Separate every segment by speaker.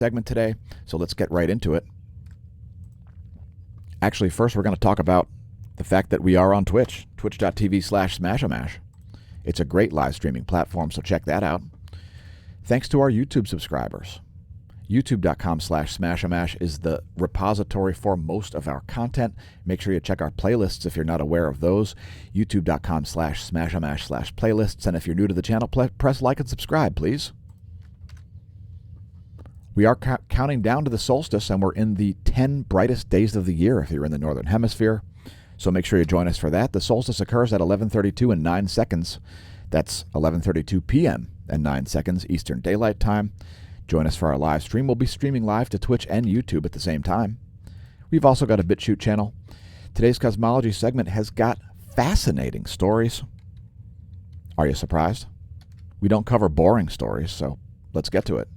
Speaker 1: segment today, so let's get right into it. Actually, first we're going to talk about the fact that we are on Twitch, twitch.tv/smAsho. It's a great live streaming platform, so check that out. Thanks to our YouTube subscribers. YouTube.com/smAsho is the repository for most of our content. Make sure you check our playlists if you're not aware of those. YouTube.com/smAsho/playlists. And if you're new to the channel, press like and subscribe, please. We are counting down to the solstice, and we're in the 10 brightest days of the year if you're in the Northern Hemisphere. So make sure you join us for that. The solstice occurs at 11:32 and 9 seconds. That's 11:32 p.m. and 9 seconds Eastern Daylight Time. Join us for our live stream. We'll be streaming live to Twitch and YouTube at the same time. We've also got a BitChute channel. Today's Cosmology segment has got fascinating stories. Are you surprised? We don't cover boring stories, so let's get to it.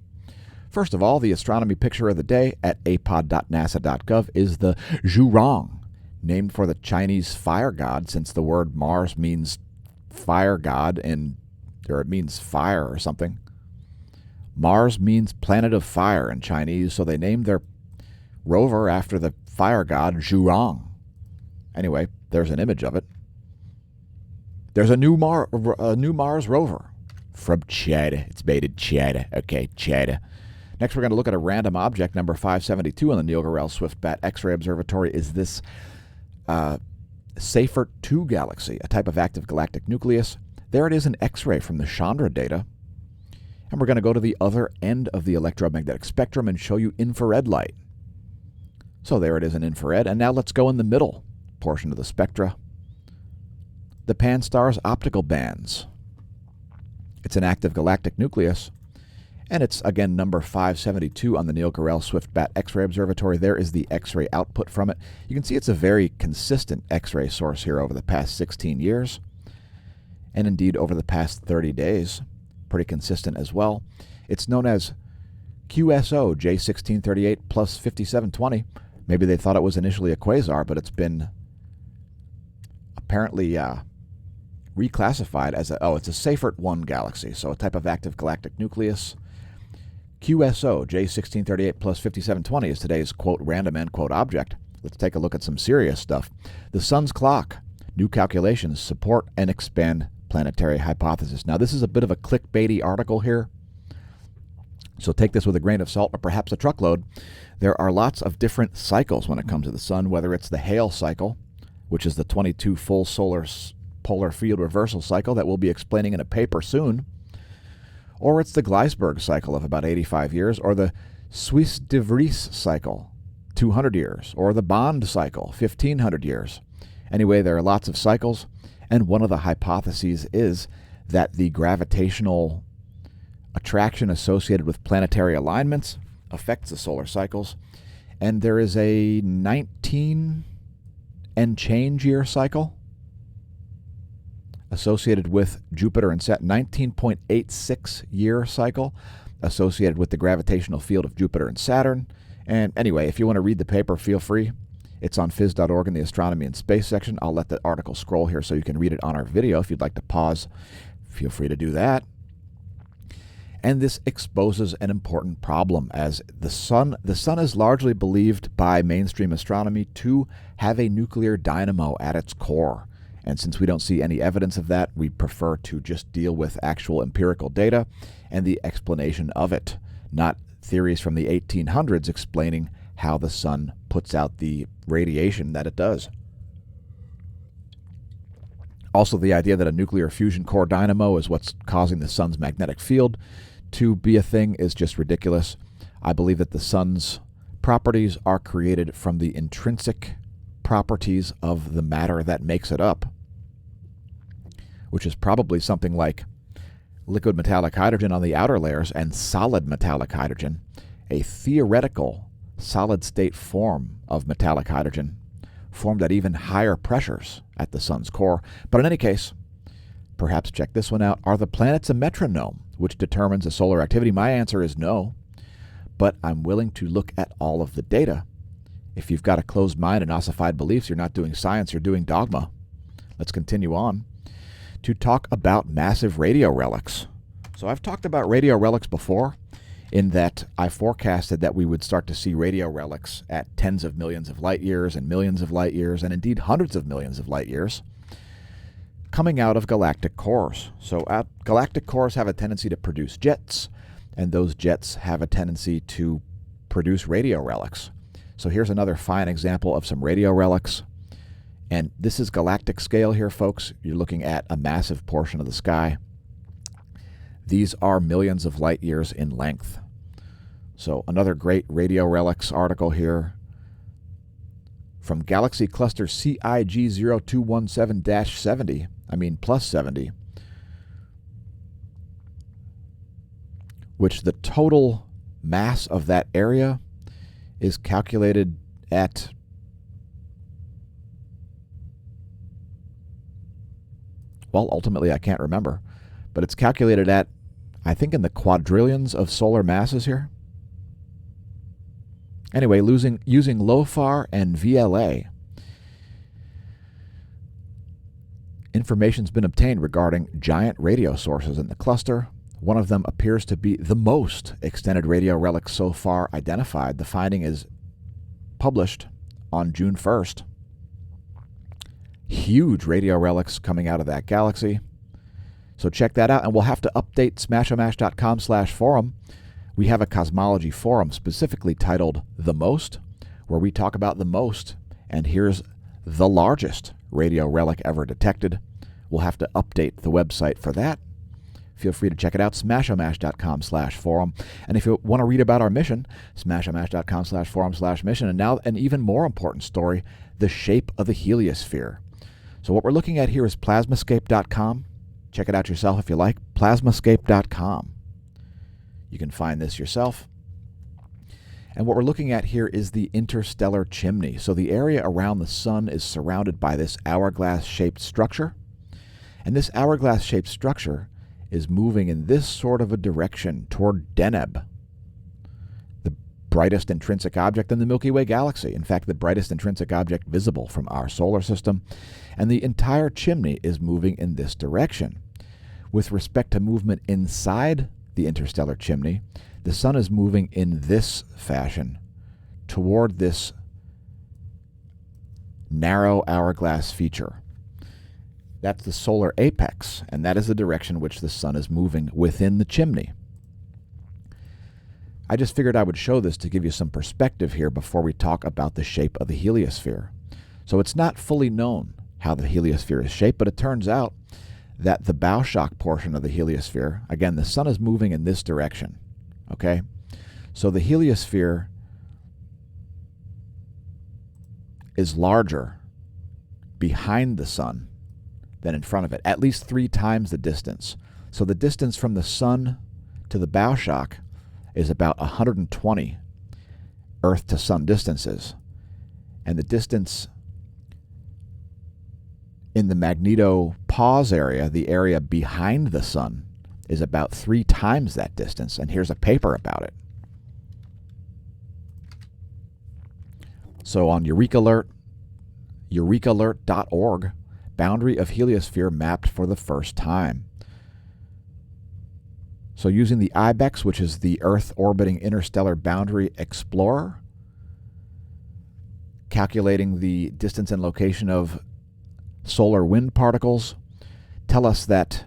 Speaker 1: First of all, the astronomy picture of the day at apod.nasa.gov is the Zhurong, named for the Chinese fire god, since the word Mars means fire god, or it means fire or something. Mars means planet of fire in Chinese, so they named their rover after the fire god Zhurong. Anyway, there's an image of it. There's a new Mars rover from China. It's made in China. Okay, China. Next, we're going to look at a random object, number 572 on the Neil Gorell Swift-Bat X-ray Observatory. Is this Seyfert 2 galaxy, a type of active galactic nucleus? There it is in X-ray from the Chandra data. And we're going to go to the other end of the electromagnetic spectrum and show you infrared light. So there it is in infrared. And now let's go in the middle portion of the spectra. The Pan-STARRS optical bands. It's an active galactic nucleus. And it's, again, number 572 on the Neil Gorell Swift-Bat X-ray Observatory. There is the X-ray output from it. You can see it's a very consistent X-ray source here over the past 16 years. And indeed, over the past 30 days, pretty consistent as well. It's known as QSO J1638 plus 5720. Maybe they thought it was initially a quasar, but it's been apparently reclassified as it's a Seyfert 1 galaxy, so a type of active galactic nucleus. QSO J1638 plus 5720 is today's quote random end quote object. Let's take a look at some serious stuff. The sun's clock. New calculations support and expand planetary hypothesis. Now, this is a bit of a clickbaity article here, so take this with a grain of salt, or perhaps a truckload. There are lots of different cycles when it comes to the sun, whether it's the Hale cycle, which is the 22 full solar polar field reversal cycle that we'll be explaining in a paper soon, or it's the Gleisberg cycle of about 85 years, or the Suisse de Vries cycle, 200 years, or the Bond cycle, 1500 years. Anyway, there are lots of cycles, and one of the hypotheses is that the gravitational attraction associated with planetary alignments affects the solar cycles, and there is a 19 and change year cycle associated with Jupiter and Saturn, 19.86 year cycle associated with the gravitational field of Jupiter and Saturn. And anyway, if you want to read the paper, feel free. It's on phys.org in the astronomy and space section. I'll let the article scroll here so you can read it on our video. If you'd like to pause, feel free to do that. And this exposes an important problem, as the sun is largely believed by mainstream astronomy to have a nuclear dynamo at its core. And since we don't see any evidence of that, we prefer to just deal with actual empirical data and the explanation of it, not theories from the 1800s explaining how the sun puts out the radiation that it does. Also, the idea that a nuclear fusion core dynamo is what's causing the sun's magnetic field to be a thing is just ridiculous. I believe that the sun's properties are created from the intrinsic properties of the matter that makes it up, which is probably something like liquid metallic hydrogen on the outer layers and solid metallic hydrogen, a theoretical solid-state form of metallic hydrogen formed at even higher pressures at the sun's core. But in any case, perhaps check this one out. Are the planets a metronome which determines the solar activity? My answer is no, but I'm willing to look at all of the data. If you've got a closed mind and ossified beliefs, you're not doing science, you're doing dogma. Let's continue on to talk about massive radio relics. So I've talked about radio relics before. in that I forecasted that we would start to see radio relics at tens of millions of light years and millions of light years and indeed hundreds of millions of light years coming out of galactic cores. So galactic cores have a tendency to produce jets, and those jets have a tendency to produce radio relics. So here's another fine example of some radio relics. And this is galactic scale here, folks. You're looking at a massive portion of the sky. These are millions of light years in length. So another great radio relics article here from Galaxy Cluster CIG 0217-70, plus 70, which the total mass of that area is calculated at ultimately I can't remember, but it's calculated at, I think, in the quadrillions of solar masses here. Anyway, using LOFAR and VLA, information's been obtained regarding giant radio sources in the cluster. One of them appears to be the most extended radio relic so far identified. The finding is published on June 1st. Huge radio relics coming out of that galaxy. So check that out, and we'll have to update smashomash.com/forum. We have a cosmology forum specifically titled The Most, where we talk about the most, and here's the largest radio relic ever detected. We'll have to update the website for that. Feel free to check it out, smashomash.com/forum. And if you want to read about our mission, smashomash.com/forum/mission. And now an even more important story, the shape of the heliosphere. So what we're looking at here is plasmascape.com. Check it out yourself if you like, plasmascape.com. You can find this yourself. And what we're looking at here is the interstellar chimney. So the area around the sun is surrounded by this hourglass-shaped structure. And this hourglass-shaped structure is moving in this sort of a direction toward Deneb, the brightest intrinsic object in the Milky Way galaxy. In fact, the brightest intrinsic object visible from our solar system. And the entire chimney is moving in this direction. With respect to movement inside the interstellar chimney, the sun is moving in this fashion toward this narrow hourglass feature. That's the solar apex, and that is the direction which the sun is moving within the chimney. I just figured I would show this to give you some perspective here before we talk about the shape of the heliosphere. So it's not fully known how the heliosphere is shaped, but it turns out that the bow shock portion of the heliosphere, again, the sun is moving in this direction, okay? So the heliosphere is larger behind the sun than in front of it, at least 3 times the distance. So the distance from the sun to the bow shock is about 120 Earth to sun distances. And the distance in the magnetopause area, the area behind the sun, is about 3 times that distance. And here's a paper about it. So on eurekalert.org, boundary of heliosphere mapped for the first time. So using the IBEX, which is the Earth Orbiting Interstellar Boundary Explorer, calculating the distance and location of solar wind particles, tell us that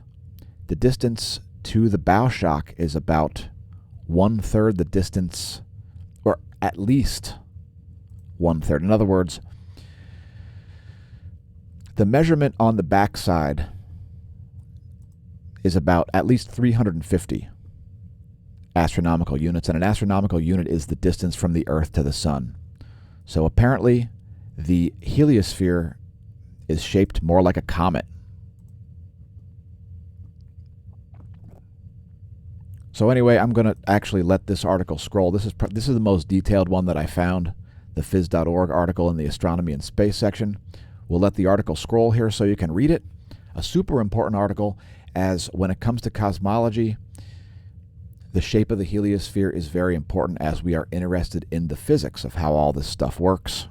Speaker 1: the distance to the bow shock is about 1/3 the distance, or at least 1/3. In other words, the measurement on the backside is about at least 350 astronomical units, and an astronomical unit is the distance from the Earth to the sun. So apparently the heliosphere is shaped more like a comet. So anyway, I'm going to actually let this article scroll. This is the most detailed one that I found, the phys.org article in the astronomy and space section. We'll let the article scroll here so you can read it. A super important article, as when it comes to cosmology, the shape of the heliosphere is very important as we are interested in the physics of how all this stuff works.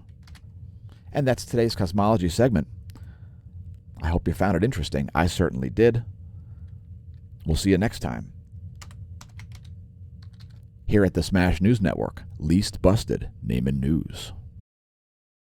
Speaker 1: And that's today's cosmology segment. I hope you found it interesting. I certainly did. We'll see you next time. Here at the Smash News Network, least busted name in news.